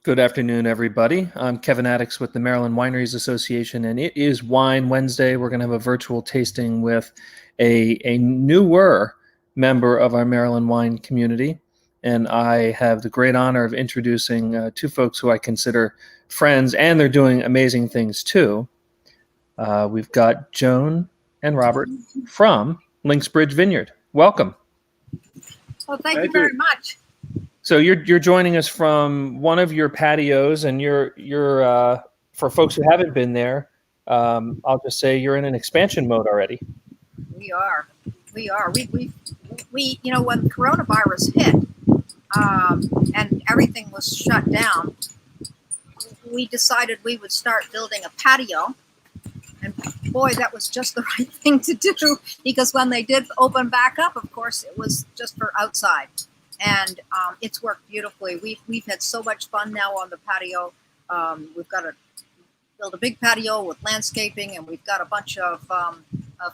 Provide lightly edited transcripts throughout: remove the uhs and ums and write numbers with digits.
Good afternoon, everybody. I'm Kevin Addix with the Maryland Wineries Association, and it is Wine Wednesday. We're going to have a virtual tasting with a newer member of our Maryland wine community, and I have the great honor of introducing two folks who I consider friends, and they're doing amazing things too. We've got Joan and Robert from Links Bridge Vineyard. Welcome. Well, thank you very much. So you're joining us from one of your patios, and you're for folks who haven't been there, I'll just say you're in an expansion mode already. We are. We when coronavirus hit, and everything was shut down, we decided we would start building a patio. And boy, that was just the right thing to do, because when they did open back up, of course, it was just for outside. And it's worked beautifully. We've had so much fun now on the patio. We've got to build a big patio with landscaping, and we've got a bunch of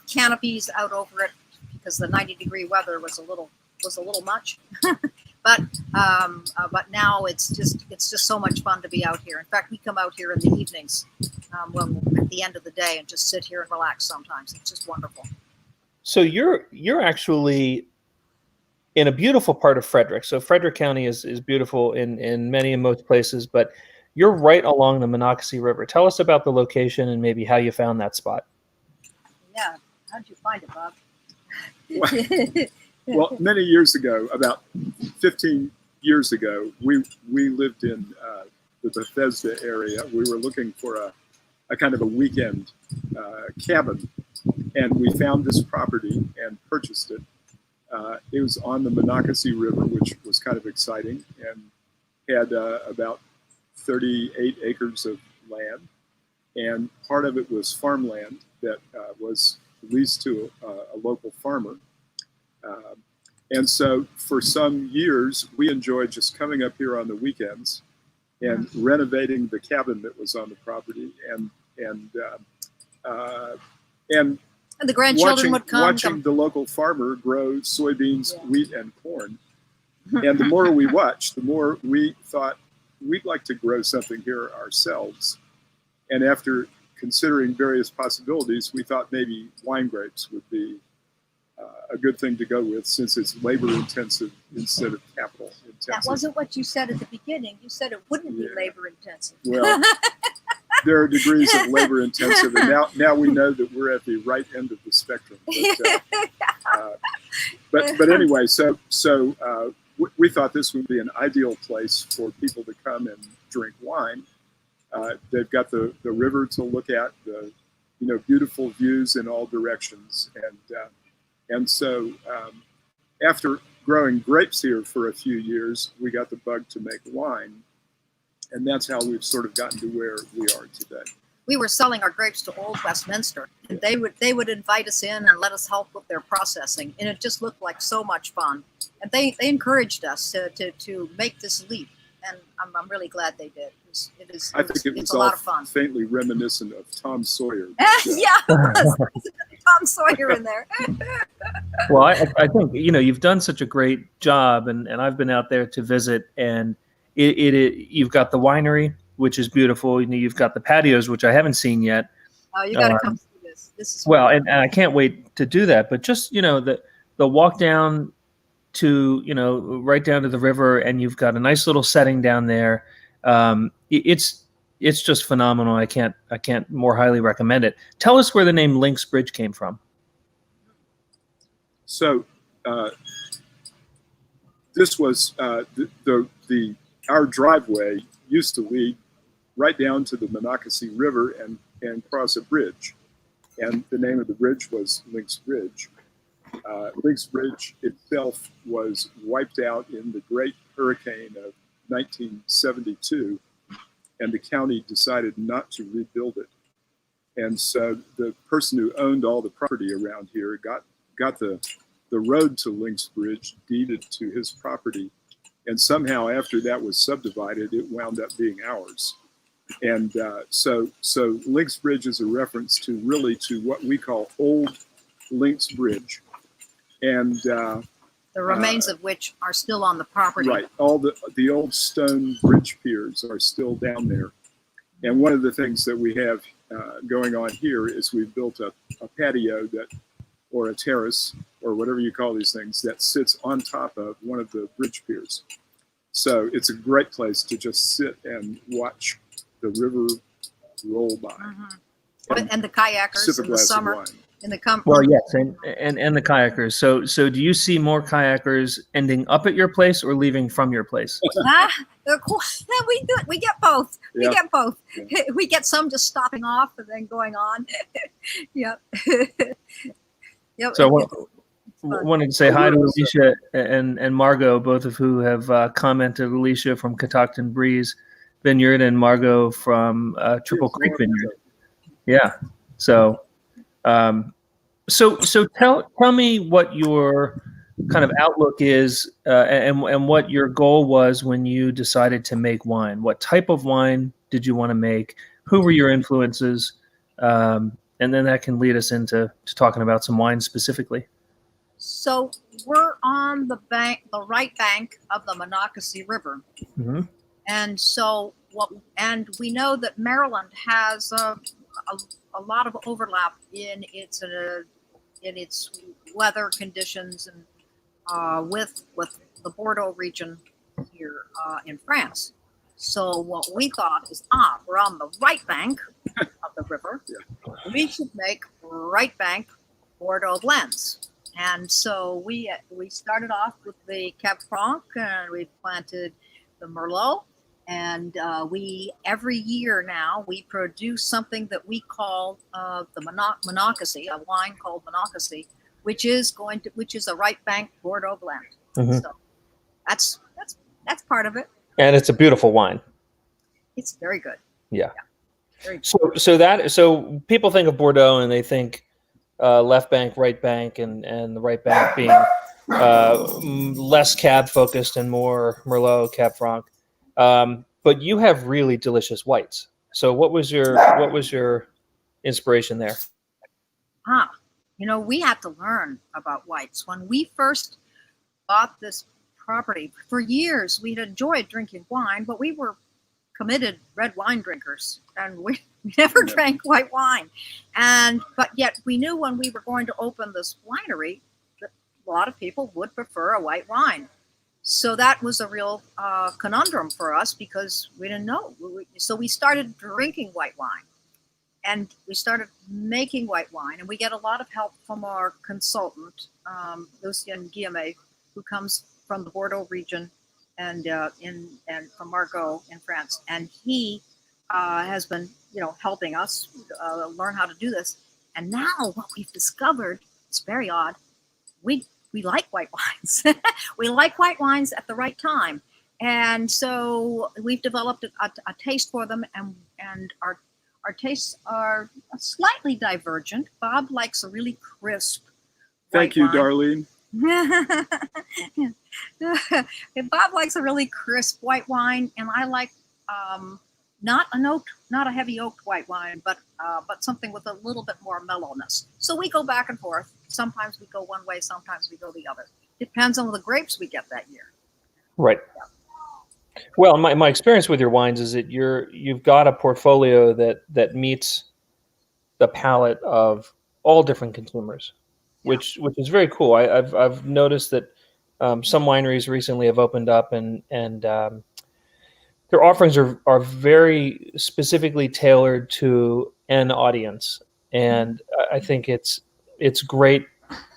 canopies out over it because the 90-degree weather was a little much. but now it's just so much fun to be out here. In fact, we come out here in the evenings at the end of the day and just sit here and relax. Sometimes it's just wonderful. So you're actually in a beautiful part of Frederick. So Frederick County is beautiful in many and most places, but you're right along the Monocacy River. Tell us about the location and maybe how you found that spot. Yeah, how'd you find it, Bob? Well, many years ago, about 15 years ago, we lived in the Bethesda area. We were looking for a kind of a weekend cabin, and we found this property and purchased it. It was on the Monocacy River, which was kind of exciting, and had about 38 acres of land, and part of it was farmland that was leased to a local farmer. And so for some years, we enjoyed just coming up here on the weekends and renovating the cabin that was on the property, and the grandchildren would come. Watching the local farmer grow soybeans, wheat, and corn. And the more we watched, the more we thought we'd like to grow something here ourselves. And after considering various possibilities, we thought maybe wine grapes would be a good thing to go with, since it's labor intensive instead of capital intensive. That wasn't what you said at the beginning. You said it wouldn't be labor intensive. Well, there are degrees of labor intensive, and now we know that we're at the right end of the spectrum. But anyway, so we thought this would be an ideal place for people to come and drink wine. They've got the river to look at, the beautiful views in all directions, and so after growing grapes here for a few years, we got the bug to make wine. And that's how we've sort of gotten to where we are today. We were selling our grapes to Old Westminster, and they would invite us in and let us help with their processing, and it just looked like so much fun. And they encouraged us to make this leap, and I'm really glad they did. I think it was a lot of fun. Faintly reminiscent of Tom Sawyer. Yeah, Tom Sawyer in there. Well, I think you've done such a great job, and I've been out there to visit, and you've got the winery, which is beautiful. You've got the patios, which I haven't seen yet. Oh, you got to come see this. This is well, and I can't wait to do that. But just the walk down to right down to the river, and you've got a nice little setting down there. It's just phenomenal. I can't more highly recommend it. Tell us where the name Links Bridge came from. So this was our driveway used to lead right down to the Monocacy River and cross a bridge. And the name of the bridge was Links Bridge. Links Bridge itself was wiped out in the Great Hurricane of 1972, and the county decided not to rebuild it. And so the person who owned all the property around here got the road to Links Bridge deeded to his property. And somehow after that was subdivided, it wound up being ours. And so Links Bridge is a reference to what we call Old Links Bridge. And the remains of which are still on the property. Right. All the old stone bridge piers are still down there. And one of the things that we have going on here is we've built a patio or a terrace, or whatever you call these things, that sits on top of one of the bridge piers. So it's a great place to just sit and watch the river roll by. And the kayakers in the summer. Well, yes, and the kayakers. So do you see more kayakers ending up at your place or leaving from your place? We do it. We get both. Yeah. We get both. Yeah. We get some just stopping off and then going on. Yep. Yep. So I wanted to say hi to Alicia and Margot, both of who have commented. Alicia from Catoctin Breeze Vineyard and Margot from Triple Creek Vineyard. Yeah. So tell me what your kind of outlook is and what your goal was when you decided to make wine. What type of wine did you want to make? Who were your influences? And then that can lead us into talking about some wine specifically. So we're on the right bank of the Monocacy River. Mm-hmm. And so we know that Maryland has a lot of overlap in its weather conditions and with the Bordeaux region here in France. So what we thought is, we're on the right bank of the river. Yeah. We should make right bank Bordeaux blends. And so we started off with the Cab Franc, and we planted the Merlot. And every year now we produce something that we call the Monocacy, a wine called Monocacy, which is a right bank Bordeaux blend. Mm-hmm. So that's part of it. And it's a beautiful wine. It's very good. Yeah. Very good. So people think of Bordeaux and they think left bank, right bank, and the right bank being less cab focused and more Merlot, Cab Franc. But you have really delicious whites. So what was your inspiration there? We had to learn about whites. When we first bought this property, for years we'd enjoyed drinking wine, but we were committed red wine drinkers, and we never drank white wine. But yet we knew when we were going to open this winery that a lot of people would prefer a white wine. So that was a real conundrum for us because we didn't know. So we started drinking white wine, and we started making white wine. And we get a lot of help from our consultant, Lucien Guillemet, who comes from the Bordeaux region and from Margaux in France. And he has been, helping us learn how to do this. And now what we've discovered, it's very odd, we like white wines. We like white wines at the right time. And so we've developed a taste for them, and our tastes are slightly divergent. Bob likes a really crisp Thank you, Darlene. Bob likes a really crisp white wine, and I like not a heavy oaked white wine, but something with a little bit more mellowness. So we go back and forth. Sometimes we go one way, sometimes we go the other. Depends on the grapes we get that year. Right. Yeah. Well, my experience with your wines is that you've got a portfolio that meets the palate of all different consumers, which is very cool. I've noticed that some wineries recently have opened up and their offerings are very specifically tailored to an audience, and I think it's great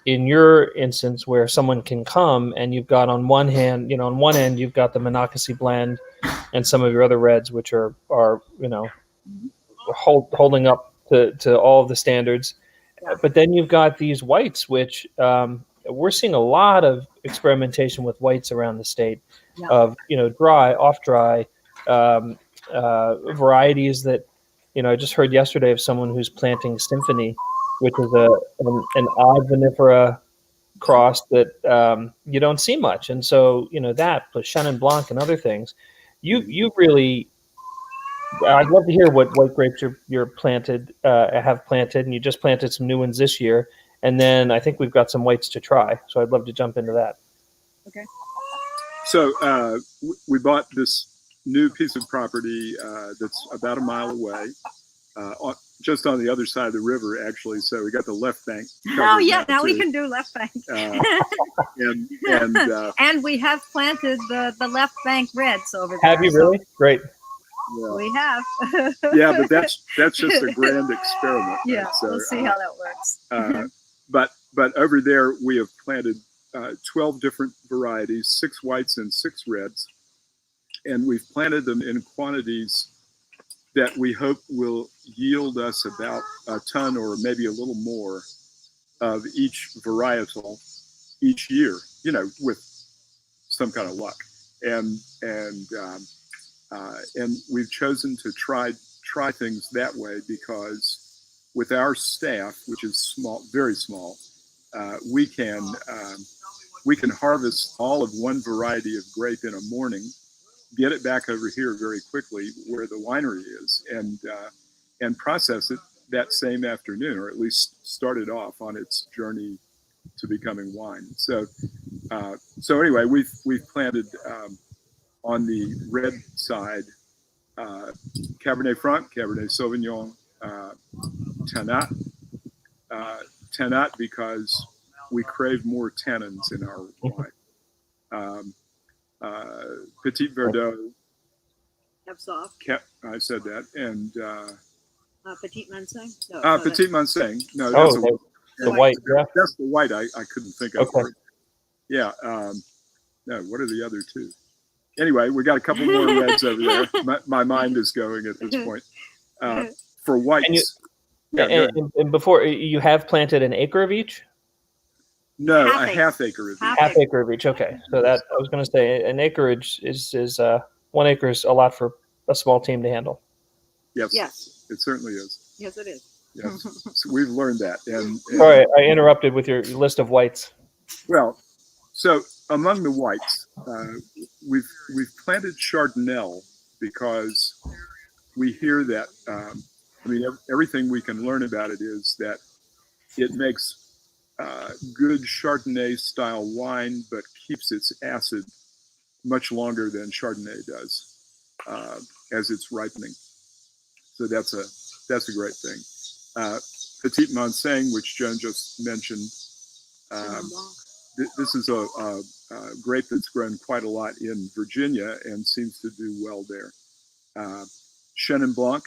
in your instance where someone can come and you've got on one end you've got the Monocacy blend and some of your other reds, which are holding up to all of the standards. But then you've got these whites, which we're seeing a lot of experimentation with whites around the state of, dry, off dry, varieties that, I just heard yesterday of someone who's planting Symphony, which is an odd vinifera cross that you don't see much. And so, that plus Chenin Blanc and other things, you really, I'd love to hear what white grapes you're planted, have planted, and you just planted some new ones this year. And then I think we've got some whites to try. So I'd love to jump into that. Okay. So we bought this new piece of property that's about a mile away, just on the other side of the river, actually. So we got the left bank. Oh yeah, now we too. can do left bank. And And we have planted the left bank reds over there. Have you really? Great. We have. yeah, but that's just a grand experiment. Yeah, right? So, we'll see how that works. But over there we have planted 12 different varieties, 6 whites and 6 reds, and we've planted them in quantities that we hope will yield us about a ton or maybe a little more of each varietal each year, with some kind of luck. And we've chosen to try things that way because with our staff, which is small, very small, we can harvest all of one variety of grape in a morning, get it back over here very quickly where the winery is, and process it that same afternoon, or at least start it off on its journey to becoming wine. So anyway, we've planted on the red side Cabernet Franc, Cabernet Sauvignon, Tannat because we crave more tannins in our wine. Petit Verdot. Absorbed. I said that. And Petit Manseng? No, Petit Manseng. No, Oh, that's the white. Yeah. That's the white I couldn't think of. Okay. Yeah. No, what are the other two? Anyway, we got a couple more reds over there. My mind is going at this point. For whites. And before, you have planted an acre of each? No, Half a acre. half acre of each. Half acre of each. Okay. So that, I was going to say, an acreage is 1 acre is a lot for a small team to handle. Yes. Yes. It certainly is. Yes, it is. Yes. So we've learned that. And Sorry, I interrupted with your list of whites. well, so among the whites, we've planted Chardonnay because we hear that. Everything we can learn about it is that it makes good Chardonnay style wine, but keeps its acid much longer than Chardonnay does as it's ripening. So that's a great thing. Petit Manseng, which Joan just mentioned, this is a grape that's grown quite a lot in Virginia and seems to do well there. Chenin Blanc,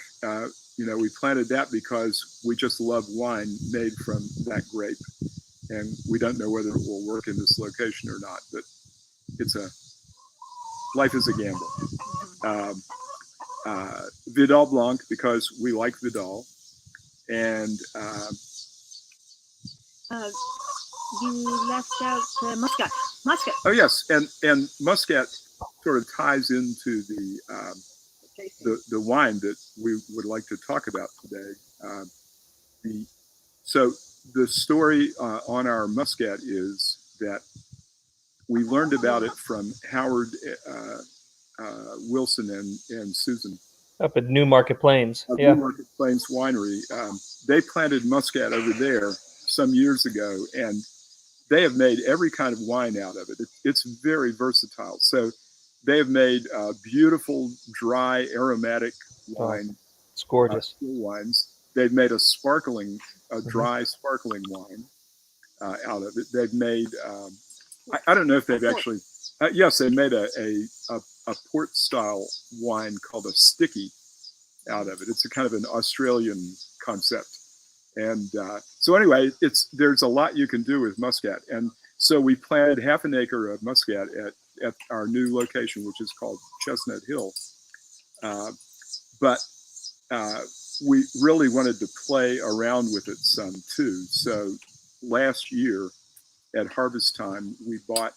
we planted that because we just love wine made from that grape, and we don't know whether it will work in this location or not. But life is a gamble. Vidal Blanc because we like Vidal, and you left out Muscat. Muscat. oh yes, and Muscat sort of ties into the wine that we would like to talk about today. So the story on our Muscat is that we learned about it from Howard Wilson and Susan Up at Newmarket Plains. New Market Plains Winery. They planted Muscat over there some years ago, and they have made every kind of wine out of it. It's very versatile. So they have made beautiful, dry, aromatic wine. It's gorgeous. Wines. They've made a dry, sparkling wine out of it. They've made, I don't know if they've actually, yes, they made a port style wine called a sticky out of it. It's a kind of an Australian concept. And so anyway, there's a lot you can do with Muscat. And so we planted half an acre of Muscat at our new location, which is called Chestnut Hill. But we really wanted to play around with it some too. So last year at harvest time, we bought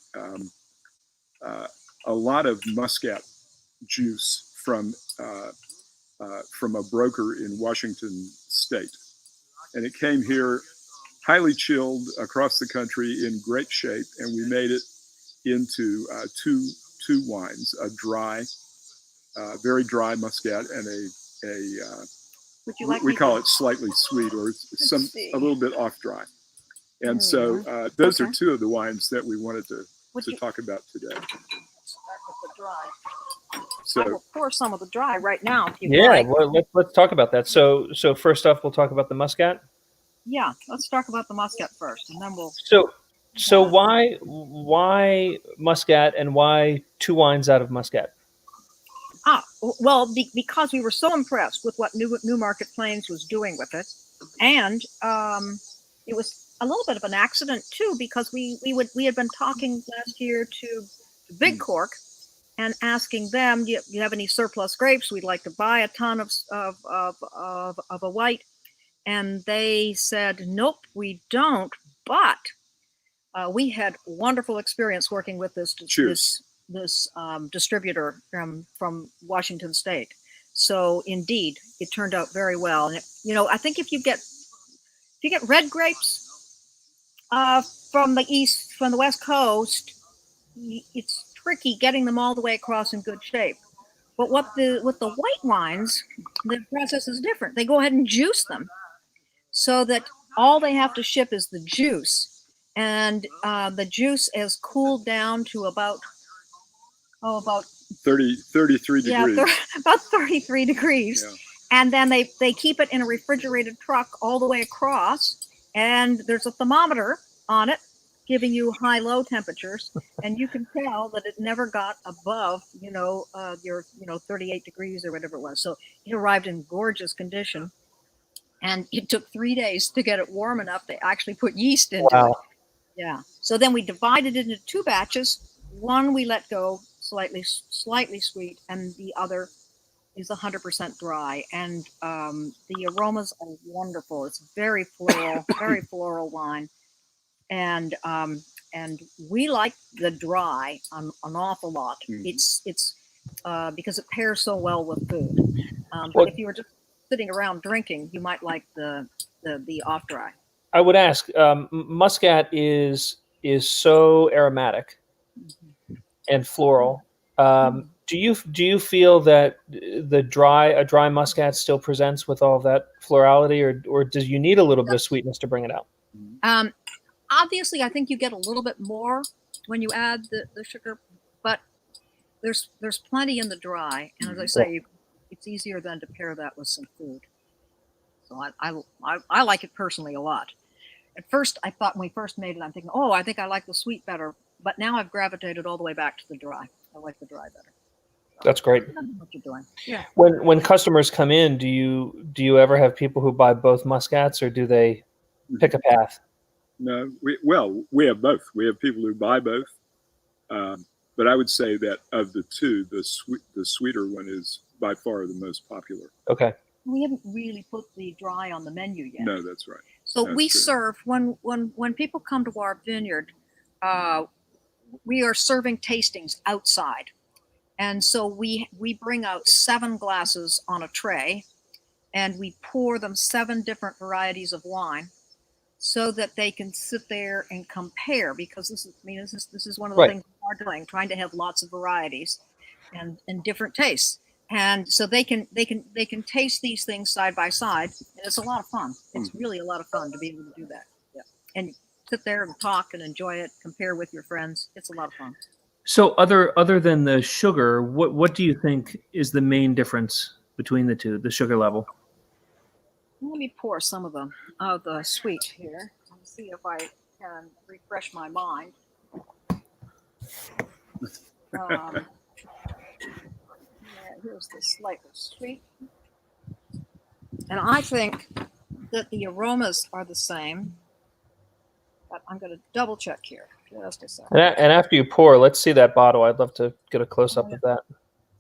a lot of Muscat juice from a broker in Washington State. And it came here highly chilled across the country in great shape. And we made it into two wines, a dry, very dry Muscat, and we call it slightly sweet, or a little bit off dry. And so those are two of the wines that we wanted to to talk about today. Start with the dry. I So will pour some of the dry right now if you Yeah, like. well, let's talk about that. So first off, we'll talk about the Muscat. Yeah, let's talk about the Muscat first, and then we'll. So why Muscat and why two wines out of Muscat? Well, because we were so impressed with what Newmarket Plains was doing with it, and it was a little bit of an accident too, because we had been talking last year to Big Cork and asking them, do you have any surplus grapes? We'd like to buy a ton of a white, and they said, nope, we don't. But we had wonderful experience working with this distributor from Washington State. So indeed, it turned out very well. And I think if you get red grapes from the West Coast, it's tricky getting them all the way across in good shape. But with the white wines, the process is different. They go ahead and juice them, so that all they have to ship is the juice. And the juice has cooled down to about 33 degrees. About 33 degrees. Yeah. And then they keep it in a refrigerated truck all the way across. And there's a thermometer on it giving you high-low temperatures. And you can tell that it never got above, your 38 degrees or whatever it was. So it arrived in gorgeous condition. And it took 3 days to get it warm enough. They actually put yeast into it. Yeah. So then we divided it into two batches. One we let go slightly sweet, and the other is 100% dry. And the aromas are wonderful. It's very floral, very floral wine. And we like the dry an awful lot. Mm-hmm. It's because it pairs so well with food. But if you were just sitting around drinking, you might like the off dry. I would ask, Muscat is so aromatic and floral. Do you feel that a dry Muscat still presents with all of that florality, or do you need a little bit of sweetness to bring it out? Obviously, I think you get a little bit more when you add the sugar, but there's plenty in the dry, and as I say, it's easier than to pair that with some food. So I like it personally a lot. At first, I thought when we first made it, I'm thinking, oh, I think I like the sweet better. But now I've gravitated all the way back to the dry. I like the dry better. So, that's great. what you're doing. Yeah. When customers come in, do you ever have people who buy both Muscats, or do they pick a path? No, we have both. We have people who buy both. But I would say that of the two, the sweeter one is by far the most popular. Okay. We haven't really put the dry on the menu yet. No, that's right. So That's we true. serve when people come to our vineyard, we are serving tastings outside, and so we bring out 7 glasses on a tray, and we pour them 7 different varieties of wine, so that they can sit there and compare. Because this is one of the things we are doing, trying to have lots of varieties and different tastes. And so they can taste these things side by side, and it's a lot of fun. It's really a lot of fun to be able to do that. Yeah, and sit there and talk and enjoy it, compare with your friends. It's a lot of fun. So other than the sugar, what do you think is the main difference between the two, the sugar level? Let me pour some of the sweet here and see if I can refresh my mind. Here's the slightly sweet. And I think that the aromas are the same, but I'm going to double check here. Just a second. And after you pour, let's see that bottle. I'd love to get a close up of that.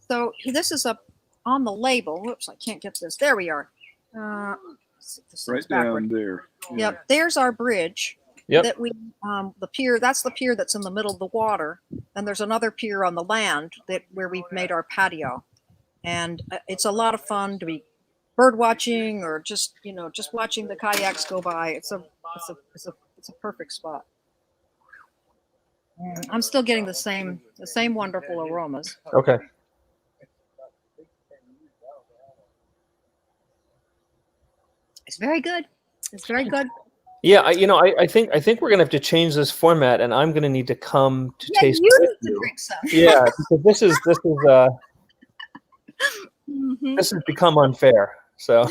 So this is up on the label. Whoops, I can't get this. There we are. Right down there. Yeah. Yep, there's our bridge. Yep. That we the pier. That's the pier that's in the middle of the water. And there's another pier on the land where we've made our patio. And it's a lot of fun to be bird watching, or just watching the kayaks go by. It's a perfect spot. And I'm still getting the same wonderful aromas. Okay. It's very good. It's very good. Yeah, I think we're gonna have to change this format, and I'm gonna need to come to Yeah, taste you with need to you. drink some. Yeah, because Mhm. this has become unfair. So,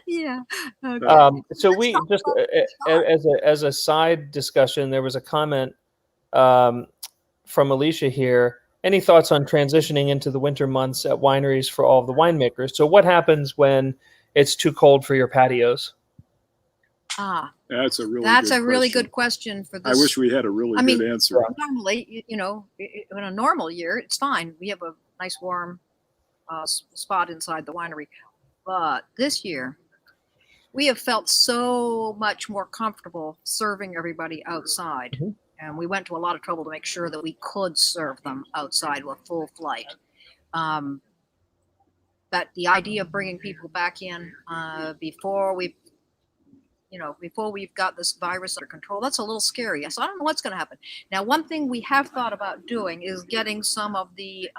Yeah. Okay. so Let's we talk just about the shot. as a side discussion, there was a comment um, from Alicia here. Any thoughts on transitioning into the winter months at wineries for all of the winemakers? So, what happens when it's too cold for your patios? Ah, That's a really that's good a really question. good question for I this. wish we had a really I mean, good answer. normally, in a normal year, it's fine. We have a nice warm spot inside the winery. But this year, we have felt so much more comfortable serving everybody outside. Mhm. And we went to a lot of trouble to make sure that we could serve them outside with full flight. Um, but the idea of bringing people back in before we've got this virus under control, that's a little scary. So I don't know what's going to happen. Now, one thing we have thought about doing is getting some of the,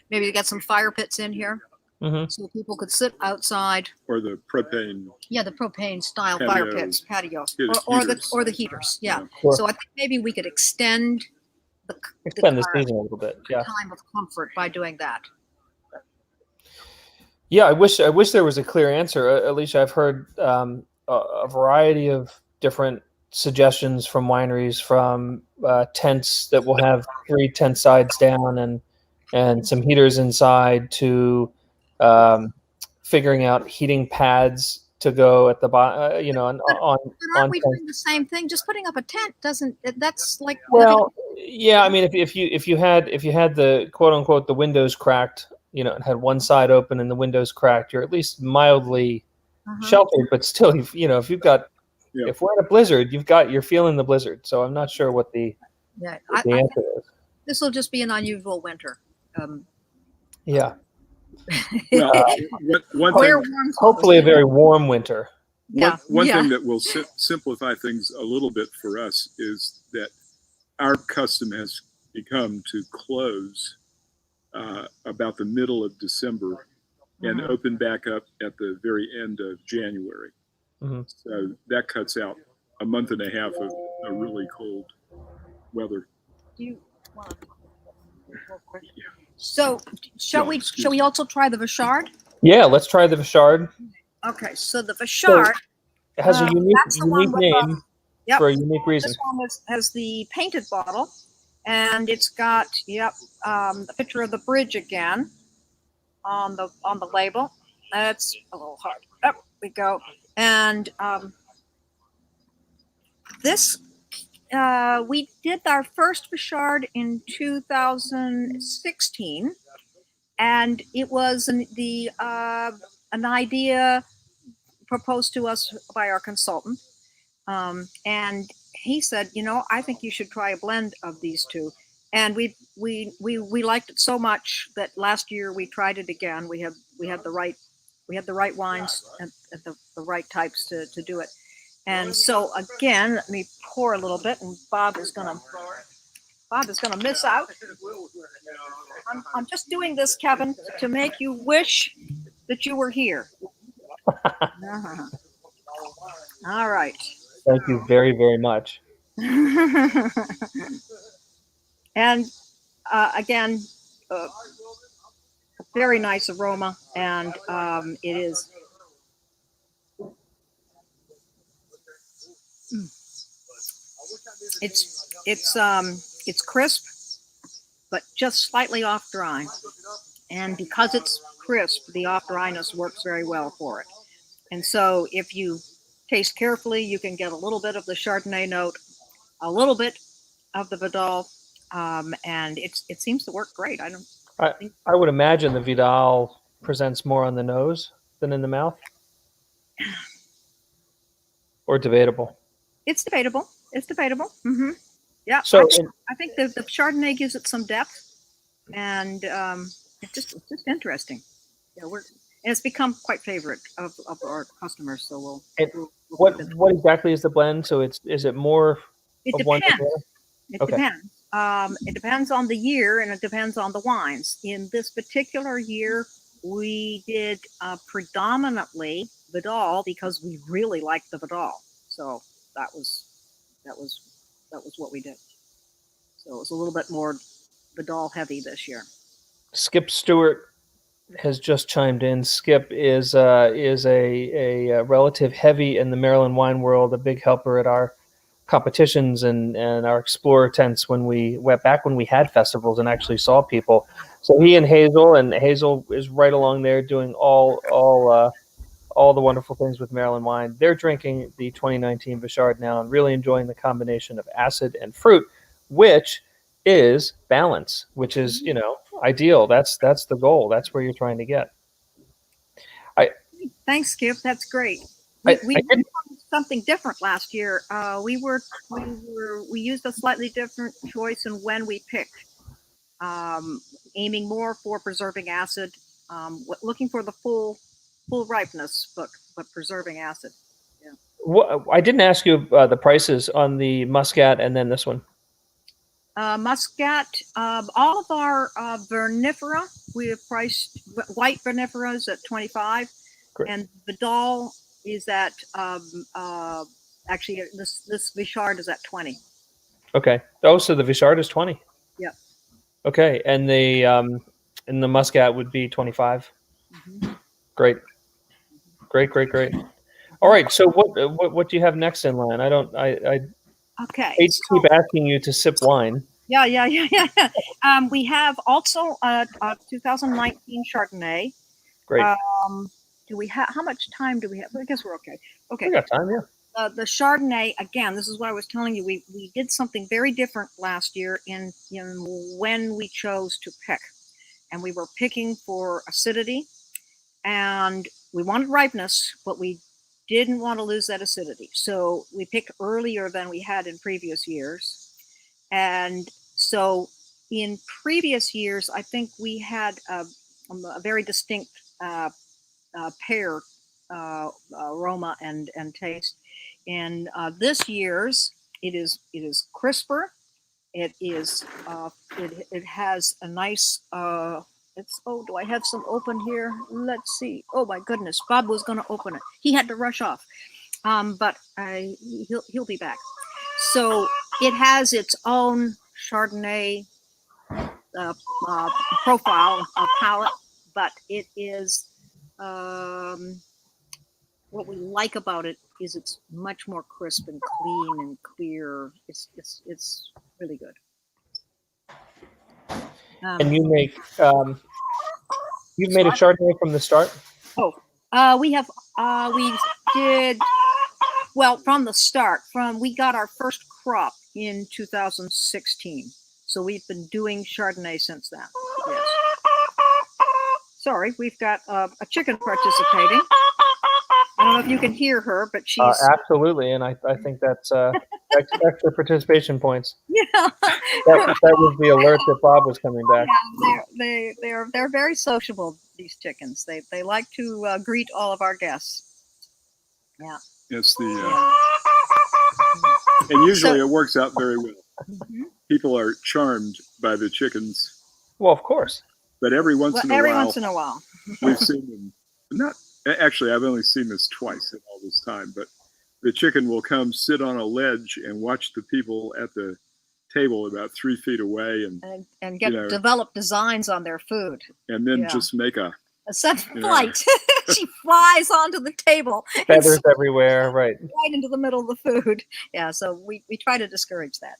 maybe get some fire pits in here Mhm. so people could sit outside. Or the propane. Yeah, the propane style fire pits, patios, or the heaters. Yeah. Sure. So I think maybe we could extend the season a little bit. Yeah. time of comfort by doing that. Yeah, I wish there was a clear answer. Alicia, I've heard a variety of different suggestions from wineries, from tents that will have 3 tent sides down and some heaters inside, to figuring out heating pads to go at the bottom. But aren't we doing the same thing? Just putting up a tent doesn't. That's like. Well, yeah. I mean, if you had the quote unquote the windows cracked, and had one side open and the windows cracked, you're at least mildly sheltered. But still, if you've got, if we're in a blizzard, you're feeling the blizzard. So I'm not sure what the answer is. This will just be an unusual winter. Yeah. Well, hopefully a very warm winter. Yeah. One thing that will simplify things a little bit for us is that our custom has become to close about the middle of December and open back up at the very end of January. Mm-hmm. So that cuts out a month and a half of a really cold weather. Do you want to So shall we also try the Vachard? Yeah, let's try the Vachard. Okay, so the Vachard has a unique name for a unique reason. This one has the painted bottle, and it's got the picture of the bridge again on the label. That's a little hard. Up we go. And this we did our first Vachard in 2016, and it was an idea proposed to us by our consultant, and he said, I think you should try a blend of these two. And we liked it so much that last year we tried it again. We had the right wines and the right types to do it. And so again, let me pour a little bit, and Bob is gonna miss out. I'm just doing this, Kevin, to make you wish that you were here. All right. Thank you very, very much. And again, a very nice aroma, and it is. It's crisp, but just slightly off dry, and because it's crisp, the off dryness works very well for it. And so, if you taste carefully, you can get a little bit of the Chardonnay note, a little bit of the Vidal, and it seems to work great. I would imagine the Vidal presents more on the nose than in the mouth, or debatable. It's debatable. Mm-hmm. Yeah. So I think the Chardonnay gives it some depth, and it's just interesting. Yeah, and it's become quite favorite of our customers. So what exactly is the blend? So is it more? It depends. It depends. It depends on the year, and it depends on the wines. In this particular year, we did predominantly Vidal because we really liked the Vidal. So that was what we did. So it was a little bit more Vidal heavy this year. Skip Stewart has just chimed in. Skip is a relative heavy in the Maryland wine world, a big helper at our competitions and our explorer tents when we went back when we had festivals and actually saw people. So he and Hazel is right along there doing all the wonderful things with Maryland wine. They're drinking the 2019 Vichard now and really enjoying the combination of acid and fruit, which is balance, which is, ideal. That's the goal. That's where you're trying to get. Thanks, Skip. That's great. We did something different last year. We used a slightly different choice in when we picked, aiming more for preserving acid, looking for the full ripeness, but preserving acid. Yeah. Well, I didn't ask you the prices on the Muscat and then this one. Muscat, all of our vinifera, we have priced white viniferas at $25, Great. And Vidal is at actually this Vichard is at $20. Okay. Oh, so the Vichard is 20. Yeah. Okay, and the Muscat would be 25. Mm-hmm. Great. All right. So what do you have next in line? I Okay. hate to keep asking you to sip wine. Yeah. We have also a 2019 Chardonnay. Great. Do we have? How much time do we have? I guess we're okay. Okay. We got time, yeah. The Chardonnay, again, this is what I was telling you. We did something very different last year in when we chose to pick, and we were picking for acidity, and we wanted ripeness, but we didn't want to lose that acidity. So we picked earlier than we had in previous years. And so in previous years, I think we had a very distinct pear aroma and taste. In this year's, it is crisper. It is it has a nice do I have some open here? Let's see. Oh my goodness, Bob was going to open it. He had to rush off, but he'll be back. So it has its own Chardonnay profile, palate, but it is what we like about it is it's much more crisp and clean and clear. It's really good. And you make you've made a Chardonnay from the start? We did well from the start. We got our first crop in 2016, so we've been doing Chardonnay since then. Yes. Sorry, we've got a chicken participating. I don't know if you can hear her, but she's absolutely, and I think that's extra participation points. Yeah, that was the alert that Bob was coming back. Yeah, they're very sociable. These chickens, they like to greet all of our guests. Yeah. Yes, and usually it works out very well. Mm-hmm. People are charmed by the chickens. Well, of course. But every once in a while, we've seen them. Actually, I've only seen this twice in all this time, but the chicken will come sit on a ledge and watch the people at the table about 3 feet away and get develop designs on their food. And then just make a sudden flight. She flies onto the table. Feathers everywhere, right into the middle of the food. Yeah, so we try to discourage that.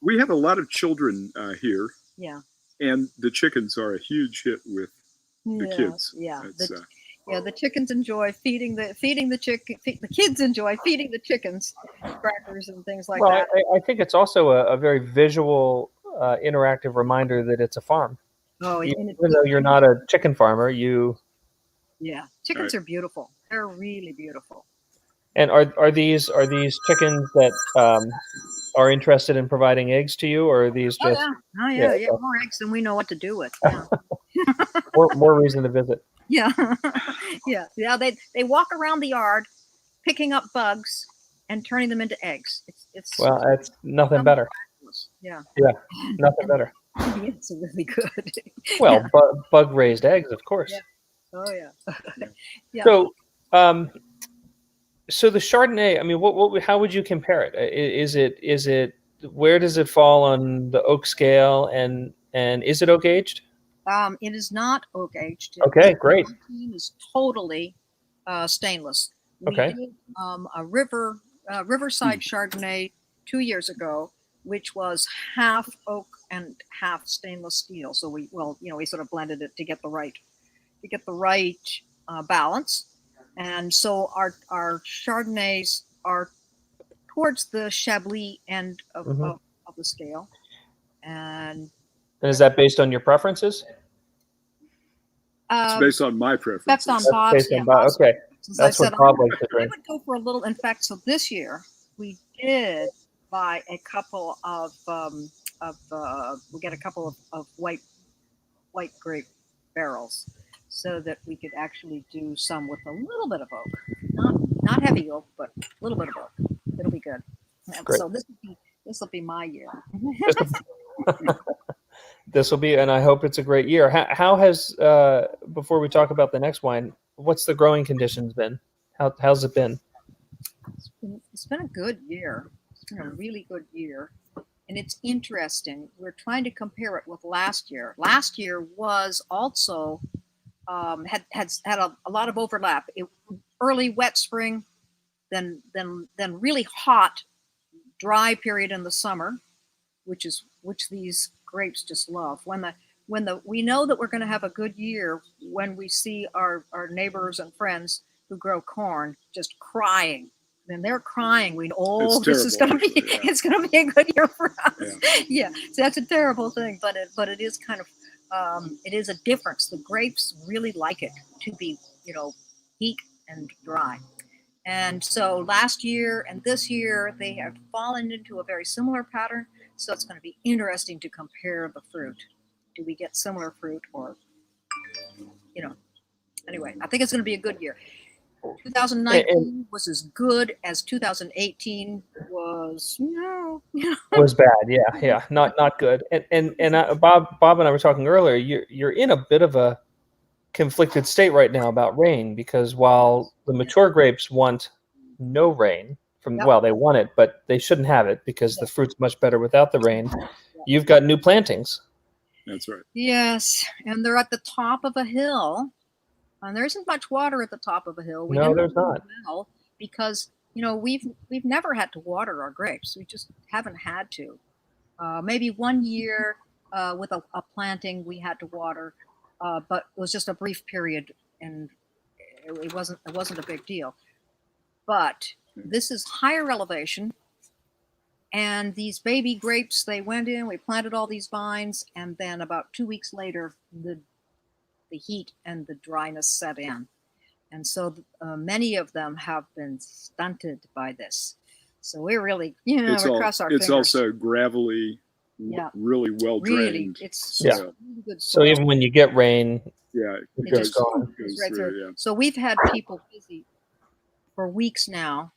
We have a lot of children here. Yeah. And the chickens are a huge hit with the kids. Yeah. The chickens enjoy feeding the chicken. The kids enjoy feeding the chickens crackers and things like that. I think it's also a very visual, interactive reminder that it's a farm. Oh, even though you're not a chicken farmer, chickens are beautiful. They're really beautiful. And are these chickens that are interested in providing eggs to you, or are these just? More eggs than we know what to do with. Yeah. more reason to visit. Yeah. They walk around the yard, picking up bugs and turning them into eggs. It's nothing better. Yeah, nothing better. It's really good. Well, bug raised eggs, of course. Oh yeah. Yeah. So, so the Chardonnay, I mean, how would you compare it? Is it, where does it fall on the oak scale, and is it oak aged? It is not oak aged. Okay, great. 2019 is totally stainless. We Okay. did a Riverside Chardonnay 2 years ago, which was half oak and half stainless steel. So we sort of blended it to get the right balance. And so our Chardonnays are towards the Chablis end Mhm. of the scale, and And is that based on your preferences? It's based on my preferences. that's on That's Bob's. based on okay. Since That's I what said Bob likes to I drink. would go for a little. In fact, so this year we did buy a couple of we got a couple of white grape barrels, so that we could actually do some with a little bit of oak, not heavy oak, but a little bit of oak. It'll be good. And Great. so this will be my year. This will be, and I hope it's a great year. How has, before we talk about the next wine, what's the growing conditions been? How's it been? It's been a good year. It's been a really good year. And it's interesting. We're trying to compare it with last year. Last year was also had a lot of overlap. Early wet spring, then really hot, dry period in the summer, which these grapes just love. We know that we're going to have a good year when we see our neighbors and friends who grow corn just crying. Then they're crying. We know, this is going to be it's going to be a good year for us. Yeah. So that's a terrible thing, but it is kind of it is a difference. The grapes really like it to be heat and dry. And so last year and this year they have fallen into a very similar pattern. So it's going to be interesting to compare the fruit. Do we get similar fruit, or anyway, I think it's going to be a good year. 2019 was as good as 2018 was. Was bad, yeah, not good. And Bob and I were talking earlier. You're in a bit of a conflicted state right now about rain, because while the mature grapes want no rain well, they want it, but they shouldn't have it because the fruit's much better without the rain. You've got new plantings. That's right. Yes, and they're at the top of a hill. And there isn't much water at the top of a hill. No, there's not. Well, because we've never had to water our grapes. We just haven't had to. Maybe 1 year with a planting we had to water, but it was just a brief period, and it wasn't a big deal. But this is higher elevation, and these baby grapes, they went in. We planted all these vines, and then about 2 weeks later, the heat and the dryness set in. And so many of them have been stunted by this. So we're really, we cross our fingers. It's also gravelly, really well drained. It's really good soil. So even when you get rain, it goes right through. Yeah. So we've had people busy for weeks now.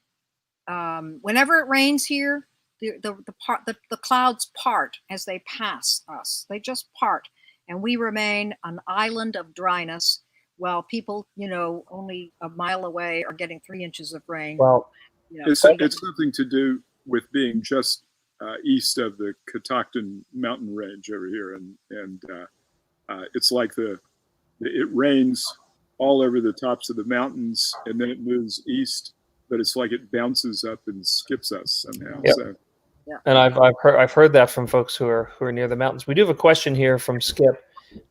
Whenever it rains here, the clouds part as they pass us. They just part. And we remain an island of dryness, while people, only a mile away are getting 3 inches of rain. Well, it's something to do with being just east of the Catoctin mountain range over here, and it's like it rains all over the tops of the mountains, and then it moves east, but it's like it bounces up and skips us somehow. Yep. So. Yeah. And I've heard that from folks who are near the mountains. We do have a question here from Skip.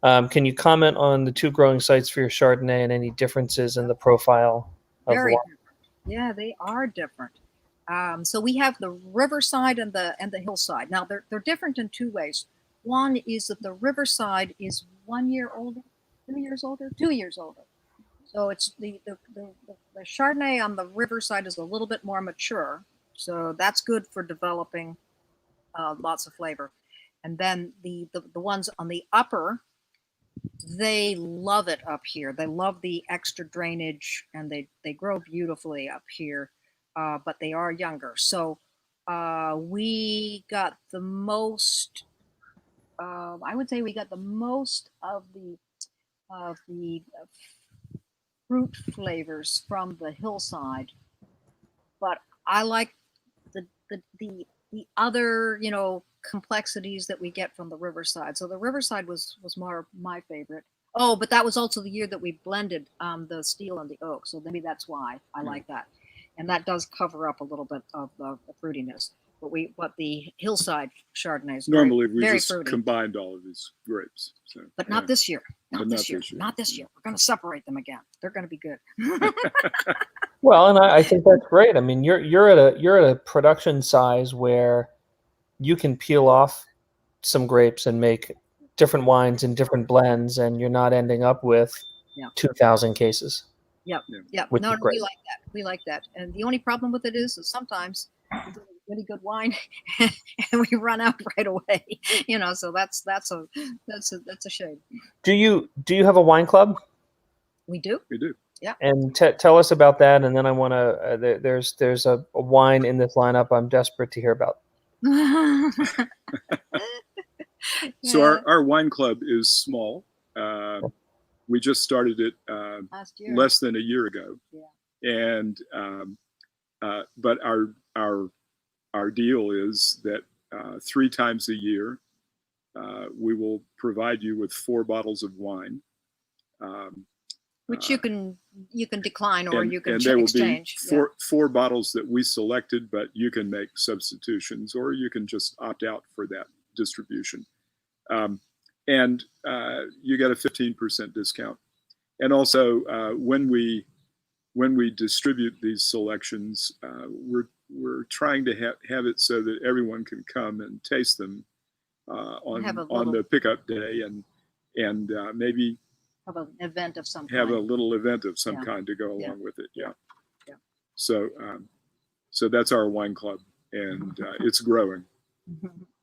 Can you comment on the two growing sites for your Chardonnay and any differences in the profile of Very the wine? different. Yeah, they are different. So we have the riverside and the hillside. Now they're different in two ways. One is that the riverside is 1 year older, 2 years older, 2 years older. So it's the Chardonnay on the riverside is a little bit more mature. So that's good for developing lots of flavor. And then the ones on the upper, they love it up here. They love the extra drainage, and they grow beautifully up here, but they are younger. So we got the most, I would say we got the most of the fruit flavors from the hillside, but I like the other, complexities that we get from the riverside. So the riverside was more my favorite. Oh, but that was also the year that we blended the steel and the oak. So maybe that's why I like that. And that does cover up a little bit of the fruitiness. But the hillside Chardonnay is Normally very, we very just fruity. combined all of these grapes. So, But not this year. But Not this year. Not this year. We're going to separate them again. They're going to be good. Well, and I think that's great. I mean, you're at a production size where you can peel off some grapes and make different wines and different blends, and you're not ending up with 2,000 cases. Yep. Which No, is great. we like that. We like that. And the only problem with it is sometimes we do really good wine and we run out right away. So that's a shame. Do you have a wine club? We do. We do. Yeah. And tell us about that, and then I want to. There's a wine in this lineup I'm desperate to hear about. So our wine club is small. We just started it last year, less than a year ago. Yeah. And but our deal is that 3 times a year we will provide you with 4 bottles of wine, which you can decline or you can and there will exchange. be four bottles that we selected, but you can make substitutions or you can just opt out for that distribution. And you get a 15% discount. And also, when we distribute these selections, we're trying to have it so that everyone can come and taste them on the pickup day, and maybe have an event of some have kind. a little event of some kind to go along with it. Yeah. So that's our wine club, and it's growing.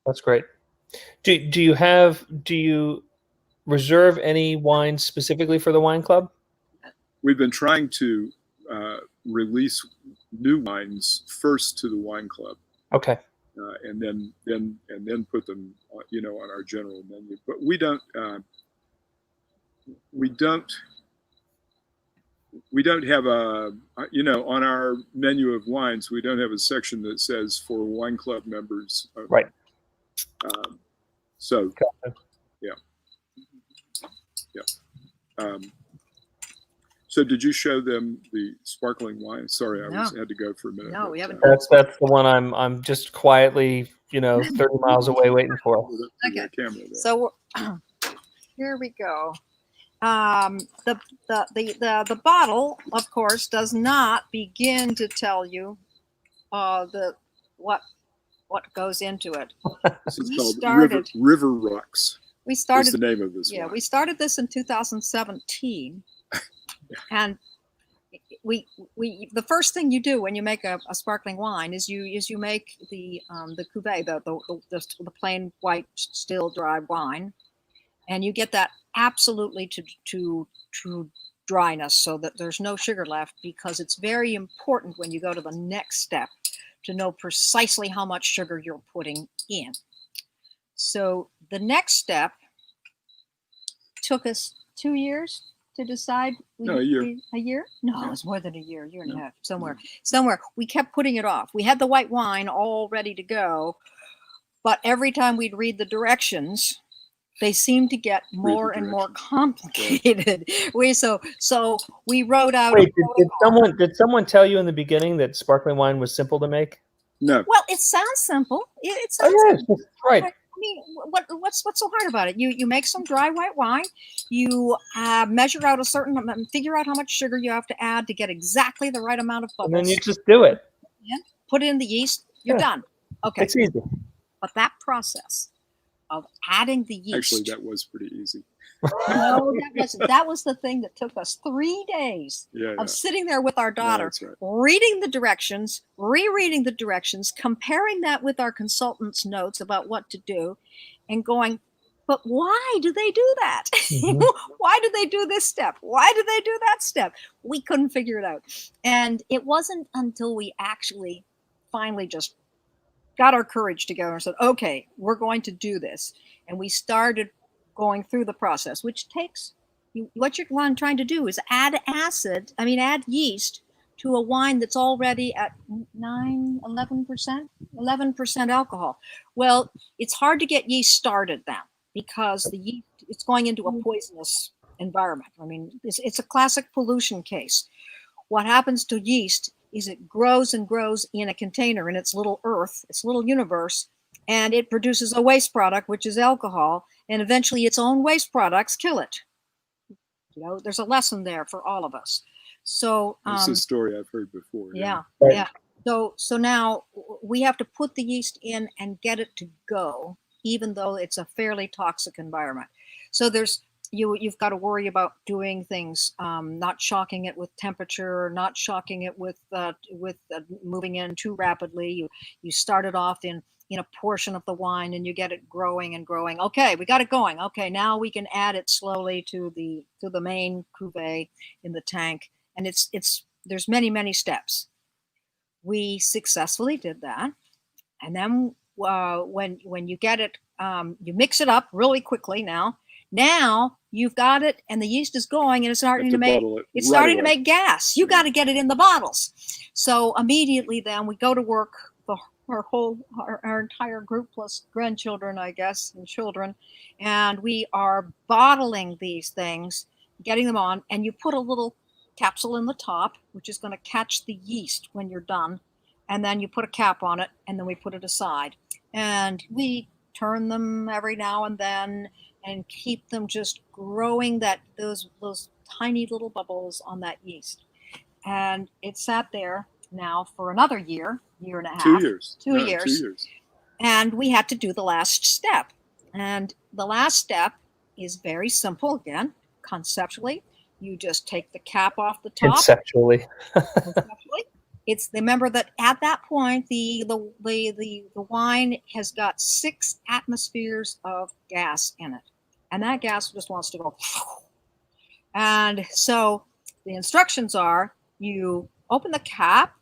That's great. Do you reserve any wine specifically for the wine club? We've been trying to release new wines first to the wine club. Okay. And then put them, on our general menu. But we don't have on our menu of wines, we don't have a section that says for wine club members. Right. So did you show them the sparkling wine? Sorry, I had to go for a minute. No, we haven't. That's the one I'm just quietly, 30 miles away waiting for. Okay. So here we go. The bottle, of course, does not begin to tell you what goes into it. This is called River Rocks. We started. That's the name of this. Yeah, wine. We started this in 2017, and we the first thing you do when you make a sparkling wine is you make the cuvee, the plain white still dry wine, and you get that absolutely to dryness so that there's no sugar left, because it's very important when you go to the next step to know precisely how much sugar you're putting in. So the next step took us 2 years to decide. No, a year. A year? No, it was more than a year and a half, somewhere. We kept putting it off. We had the white wine all ready to go, but every time we'd read the directions, they seemed to get more and more complicated. So we wrote out. Wait, did someone tell you in the beginning that sparkling wine was simple to make? No. Well, it sounds simple. It sounds simple. Right. I mean, what's so hard about it? You make some dry white wine. You measure out figure out how much sugar you have to add to get exactly the right amount of bubbles. And then you just do it. Yeah. Put in the yeast. You're done. Okay. It's easy. But that process of adding the yeast. Actually, that was pretty easy. No, that was the thing that took us 3 days of sitting there with our daughter, reading the directions, rereading the directions, comparing that with our consultant's notes about what to do, and going, but why do they do that? Mm-hmm. Why do they do this step? Why do they do that step? We couldn't figure it out. And it wasn't until we actually finally just got our courage together and said, okay, we're going to do this. And we started going through the process, which takes what you're trying to do is add yeast to a wine that's already at 11% alcohol. Well, it's hard to get yeast started then, because the yeast, it's going into a poisonous environment. I mean, it's a classic pollution case. What happens to yeast is it grows and grows in a container, in its little earth, its little universe, and it produces a waste product, which is alcohol, and eventually its own waste products kill it. There's a lesson there for all of us. So it's a story I've heard before. Yeah. Right. Yeah. So now we have to put the yeast in and get it to go, even though it's a fairly toxic environment. So you've got to worry about doing things, not shocking it with temperature, not shocking it with moving in too rapidly. You start it off in a portion of the wine, and you get it growing and growing. Okay, we got it going. Okay, now we can add it slowly to the main cuvee in the tank, and there's many steps. We successfully did that, and then when you get it, you mix it up really quickly. Now you've got it, and the yeast is going, and it's starting to make gas. You got to get it in the bottles. So immediately then we go to work. Our entire group plus grandchildren, I guess, and children, and we are bottling these things, getting them on, and you put a little capsule in the top, which is going to catch the yeast when you're done, and then you put a cap on it, and then we put it aside, and we turn them every now and then and keep them just growing those tiny little bubbles on that yeast. And it sat there now for another year and a half. 2 years. 2 years. 2 years. And we had to do the last step. And the last step is very simple again, conceptually. You just take the cap off the top. Conceptually. Remember that at that point the wine has got 6 atmospheres of gas in it. And that gas just wants to go. And so the instructions are, you open the cap,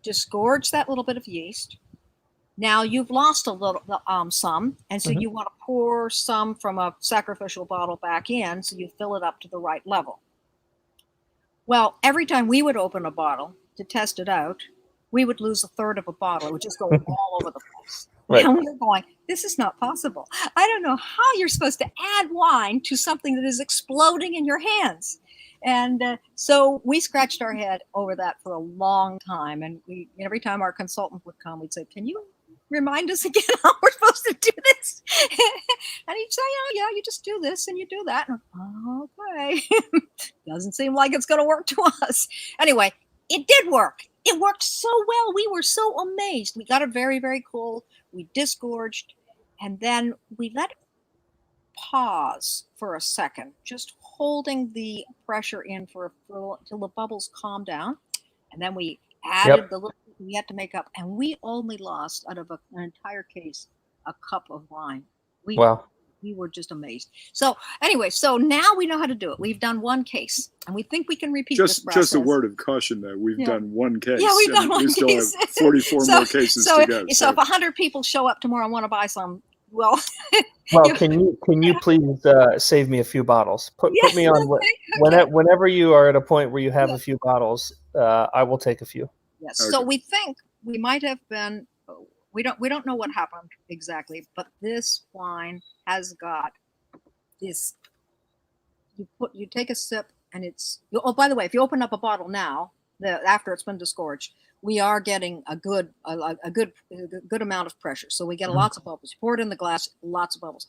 disgorge that little bit of yeast. Now you've lost a little, some, and so you want to pour some from a sacrificial bottle back in, so you fill it up to the right level. Well, every time we would open a bottle to test it out, we would lose a third of a bottle. It would just go all over the place. Right. And we were going, this is not possible. I don't know how you're supposed to add wine to something that is exploding in your hands. And so we scratched our head over that for a long time. And every time our consultant would come, we'd say, can you remind us again how we're supposed to do this? And he'd say, oh, yeah, you just do this and you do that. And okay. Doesn't seem like it's going to work to us. Anyway, it did work. It worked so well. We were so amazed. We got it very, very cold. We disgorged. And then we let it pause for a second, just holding the pressure in until the bubbles calm down. And then we added the little we had to make up, and we only lost out of an entire case a cup of wine. Wow. We were just amazed. So anyway, so now we know how to do it. We've done one case, and we think we can repeat this process. Just a word of caution, though. We've done one case. Yeah, we've done one case. We still have 44 more cases to go. So if 100 people show up tomorrow and want to buy some, well, can you please save me a few bottles? Put me on whenever you are at a point where you have a few bottles, I will take a few. Yes. Okay. So we think we might have been. We don't know what happened exactly, but this wine has got this. You take a sip, and it's. Oh, by the way, if you open up a bottle now, after it's been disgorged, we are getting a good amount of pressure. So we get lots of bubbles. Pour it in the glass, lots of bubbles.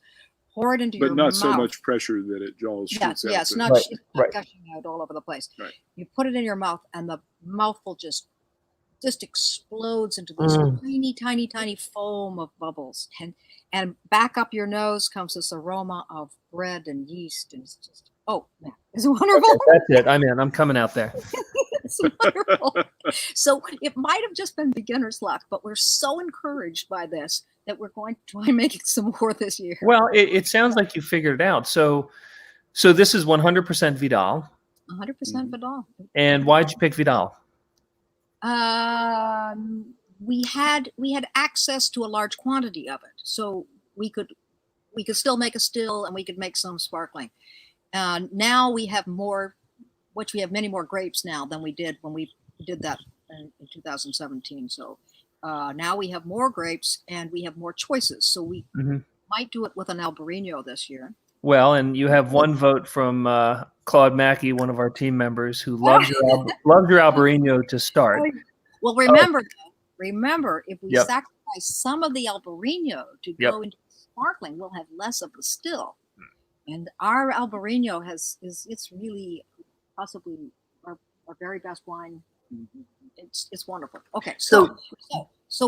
Pour it into your mouth. But not so much pressure that it shoots out. Yes, not gushing out all over the place. Right. You put it in your mouth, and the mouth will just explodes into this tiny foam of bubbles, and back up your nose comes this aroma of bread and yeast, and it's just it's wonderful. That's it. I'm coming out there. It's wonderful. So it might have just been beginner's luck, but we're so encouraged by this that we're going to try and make it some more this year. Well, it sounds like you figured it out. So this is 100% Vidal. 100% Vidal. And why'd you pick Vidal? We had access to a large quantity of it, so we could still make a still, and we could make some sparkling. Now we have more, which we have many more grapes now than we did when we did that in 2017. So now we have more grapes and we have more choices. So we might do it with an Albarino this year. Well, and you have one vote from Claude Mackey, one of our team members, who loves your Albarino to start. Well, remember, if we sacrifice some of the Albarino to go into sparkling, we'll have less of the still. And our Albarino it's really possibly our very best wine. It's wonderful. Okay, so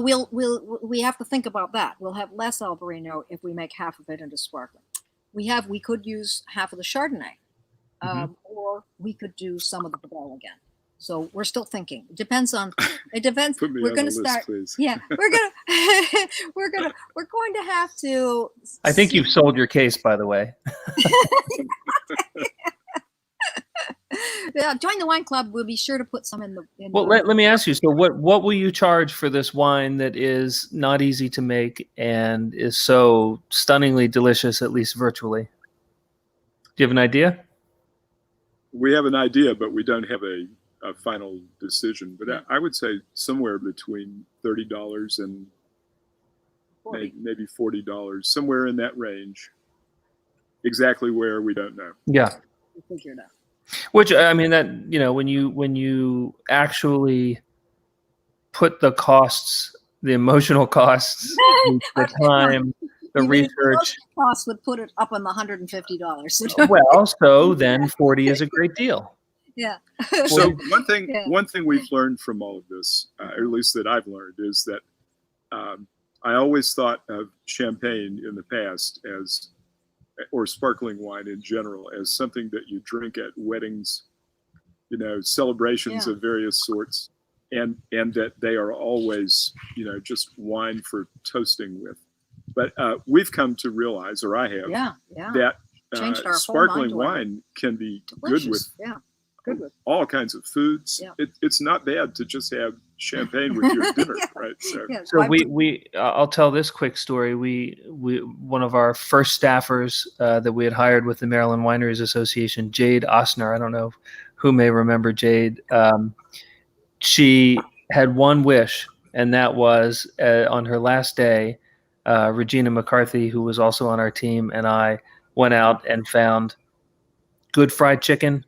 we have to think about that. We'll have less Albarino if we make half of it into sparkling. We could use half of the Chardonnay, or we could do some of the Bordeaux again. So we're still thinking. It depends. We're going to start. List, yeah, we're going to have to. I think you've sold your case, by the way. Yeah, join the wine club. We'll be sure to put some in the. Let me ask you. So, what will you charge for this wine that is not easy to make and is so stunningly delicious, at least virtually? Do you have an idea? We have an idea, but we don't have a final decision. But I would say somewhere between $30 and maybe $40, somewhere in that range. Exactly where, we don't know. Yeah. We'll figure it out. Which, I mean, that, when you actually put the costs, the emotional costs, the time, the research. The costs would put it up on the $150. Well, so then 40 is a great deal. Yeah. So one thing we've learned from all of this, or at least that I've learned, is that I always thought of champagne in the past or sparkling wine in general, as something that you drink at weddings, celebrations of various sorts, and that they are always, just wine for toasting with. But we've come to realize, or I have, that sparkling wine can be delicious. Good with all kinds of foods. Yeah. It's not bad to just have champagne with your dinner, right? So I'll tell this quick story. We one of our first staffers that we had hired with the Maryland Wineries Association, Jade Osner. I don't know who may remember Jade. She had one wish, and that was on her last day, Regina McCarthy, who was also on our team, and I went out and found good fried chicken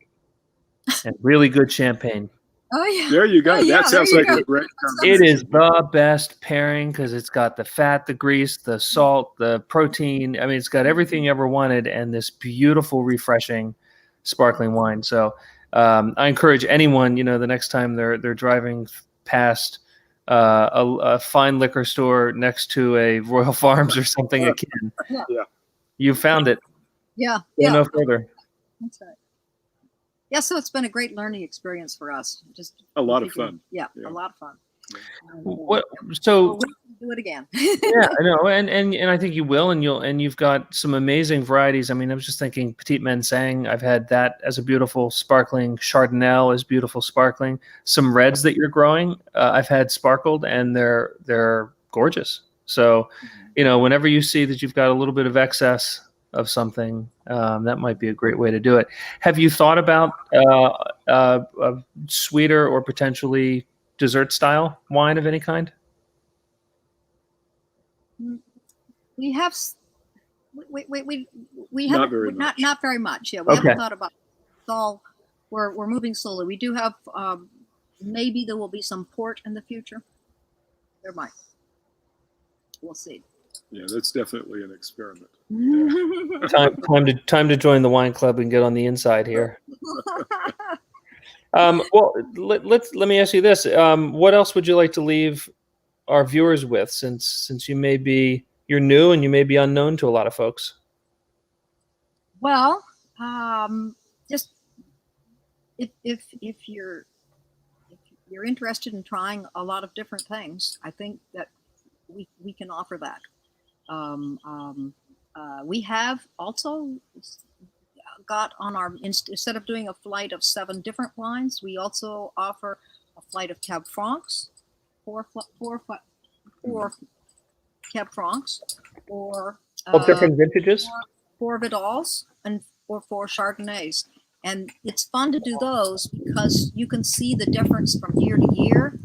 and really good champagne. Oh yeah. There you go. That sounds like a great combination. It is the best pairing because it's got the fat, the grease, the salt, the protein. I mean, it's got everything you ever wanted, and this beautiful, refreshing, sparkling wine. So I encourage anyone, the next time they're driving past a fine liquor store next to a Royal Farms or something again. Yeah. You found it. Yeah. Go no further. That's right. Yeah, so it's been a great learning experience for us. Just a lot of fun. Yeah, a lot of fun. So do it again. Yeah, I know, and I think you will, and you've got some amazing varieties. I mean, I was just thinking Petit Manseng. I've had that as a beautiful sparkling. Chardonnay is beautiful sparkling. Some reds that you're growing, I've had sparkled, and they're gorgeous. So, whenever you see that you've got a little bit of excess of something, that might be a great way to do it. Have you thought about a sweeter or potentially dessert style wine of any kind? We have not very much. Not very much. Yeah, we haven't thought about it. It's all we're moving slowly. We do have maybe there will be some port in the future. There might. We'll see. Yeah, that's definitely an experiment. Time to join the wine club and get on the inside here. Well, let me ask you this: what else would you like to leave our viewers with, since you're new and you may be unknown to a lot of folks? Well, just if you're interested in trying a lot of different things, I think that we can offer that. We have also got on our, instead of doing a flight of 7 different wines, we also offer a flight of Cab Francs, four Cab Francs, or of different vintages, 4 Vidals, and or 4 Chardonnays. And it's fun to do those because you can see the difference from year to year.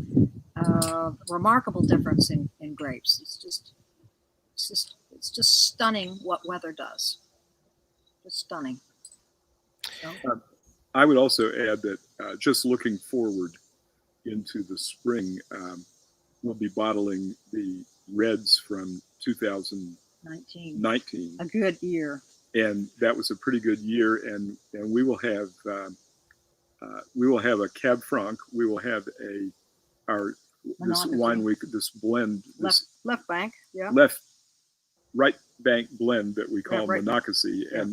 Remarkable difference in grapes. It's just stunning what weather does. Just stunning. So. I would also add that just looking forward into the spring, we'll be bottling the reds from 2019. A good year. And that was a pretty good year. And we will have a Cab Franc. We will have this wine week, this blend, left bank, yeah. Right bank blend that we call Monocacy, yeah.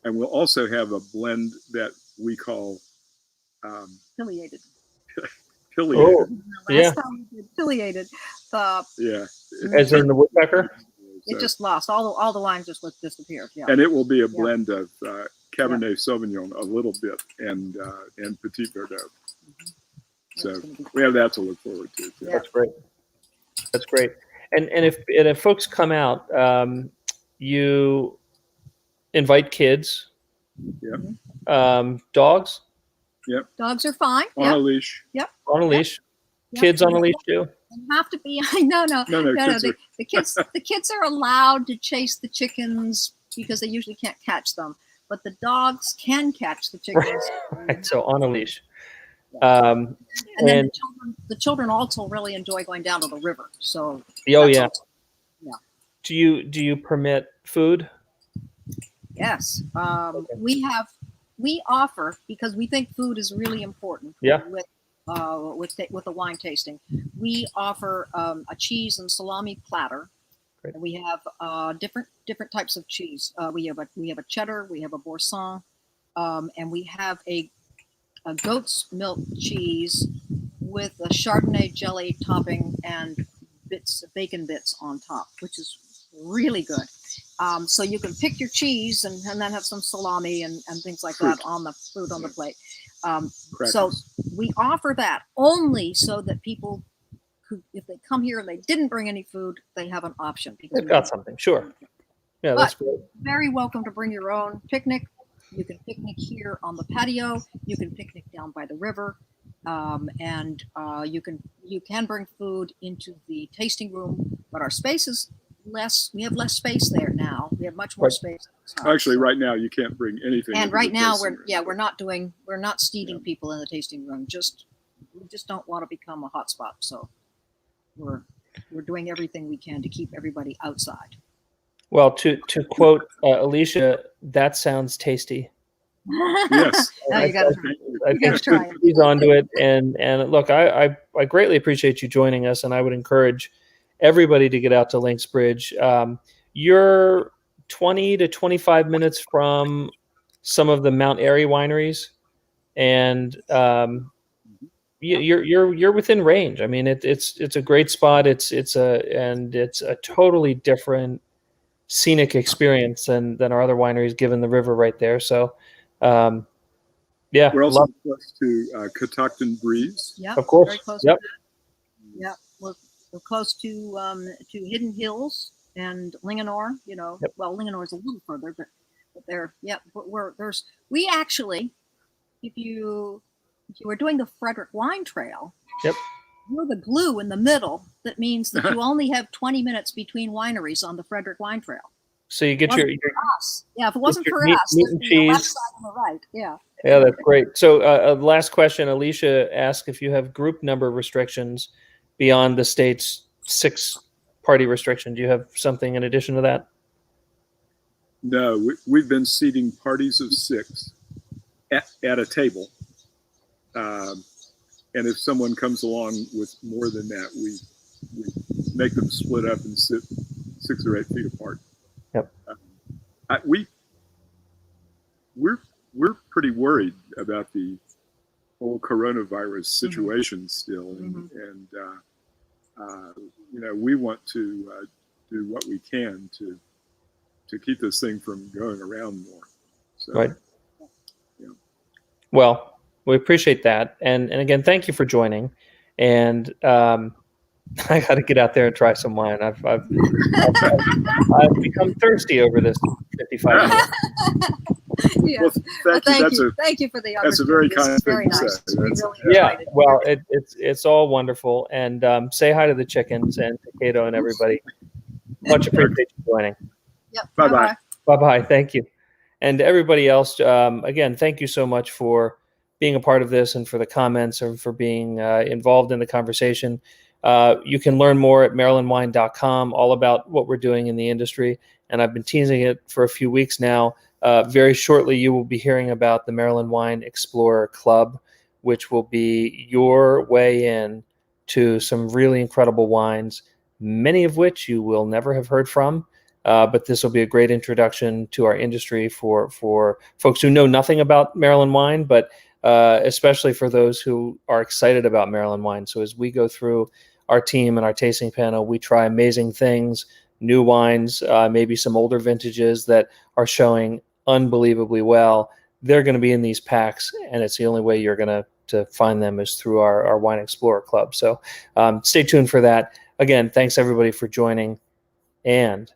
And we'll also have a blend that we call Pileated. Pileated. Oh, yeah. Last time we did Pileated, yeah. As in the woodpecker? It just lost all the wine just disappeared. Yeah. And it will be a blend of Cabernet Sauvignon a little bit and Petit Verdot. Mm-hmm. So we have that to look forward to. Too. Yeah. That's great. That's great. And if folks come out, you invite kids. Yep. Dogs. Yep. Dogs are fine. On a leash. Yep. On a leash. Yep. Kids on a leash too. They have to be. No. The kids are allowed to chase the chickens because they usually can't catch them, but the dogs can catch the chickens. Right. So on a leash. And then the children also really enjoy going down to the river. So yeah. Yeah. Do you permit food? Yes. We offer, because we think food is really important. Yeah. With the wine tasting, we offer a cheese and salami platter. Great. And we have different types of cheese. We have a cheddar, we have a boursin, and we have a goat's milk cheese with a Chardonnay jelly topping and bacon bits on top, which is really good. So you can pick your cheese and then have some salami and things like that on the food on the plate. So we offer that only so that people who, if they come here and they didn't bring any food, they have an option. They've got something, sure. Yeah, that's great. Very welcome to bring your own picnic. You can picnic here on the patio. You can picnic down by the river, and you can bring food into the tasting room. But our space is less. We have less space there now. We have much more space. Actually, right now you can't bring anything. And right now we're not seating people in the tasting room. We just don't want to become a hotspot. So we're doing everything we can to keep everybody outside. Well, to quote Alicia, that sounds tasty. Yes. Now you got to try it. He's onto it. And look, I greatly appreciate you joining us, and I would encourage everybody to get out to Links Bridge. You're 20 to 25 minutes from some of the Mount Airy wineries, and you're within range. I mean, it's a great spot. It's a totally different scenic experience than our other wineries, given the river right there. So, we're also close to Catoctin Breeze. Yeah, of course. Very close. Yep. Yeah, we're close to Hidden Hills and Linganore. Yep. Well, Linganore is a little further, but there. Yeah, but we actually, if you were doing the Frederick Wine Trail. Yep. We're the glue in the middle. That means that you only have 20 minutes between wineries on the Frederick Wine Trail. So you get your us. Yeah, if it wasn't for us, meat and the left cheese. side and the right. Yeah. Yeah, that's great. So last question, Alicia asked if you have group number restrictions beyond the state's 6-party restriction. Do you have something in addition to that? No, we've been seating parties of 6 at a table. And if someone comes along with more than that, we make them split up and sit 6 or 8 feet apart. Yep. We're pretty worried about the whole coronavirus situation still, and we want to do what we can to keep this thing from going around more. So, right. Yeah. Well, we appreciate that, and again, thank you for joining. And I got to get out there and try some wine. I've become thirsty over this 55 years. Yeah. Well, Well, thank you. thank you for the That's a very opportunity. This kind is thing very to nice. say. We That's- really Yeah, enjoyed it. well, it's all wonderful, and say hi to the chickens and to Cato and everybody. Much appreciate you joining. Yep. Bye-bye. Bye-bye. Thank you. And to everybody else, again, thank you so much for being a part of this and for the comments and for being involved in the conversation. You can learn more at marylandwine.com, all about what we're doing in the industry. And I've been teasing it for a few weeks now. Very shortly, you will be hearing about the Maryland Wine Explorer Club, which will be your way in to some really incredible wines, many of which you will never have heard from. But this will be a great introduction to our industry for folks who know nothing about Maryland wine, but especially for those who are excited about Maryland wine. So as we go through our team and our tasting panel, we try amazing things, new wines, maybe some older vintages that are showing unbelievably well. They're going to be in these packs, and it's the only way you're going to find them is through our Wine Explorer Club. So stay tuned for that. Again, thanks everybody for joining, and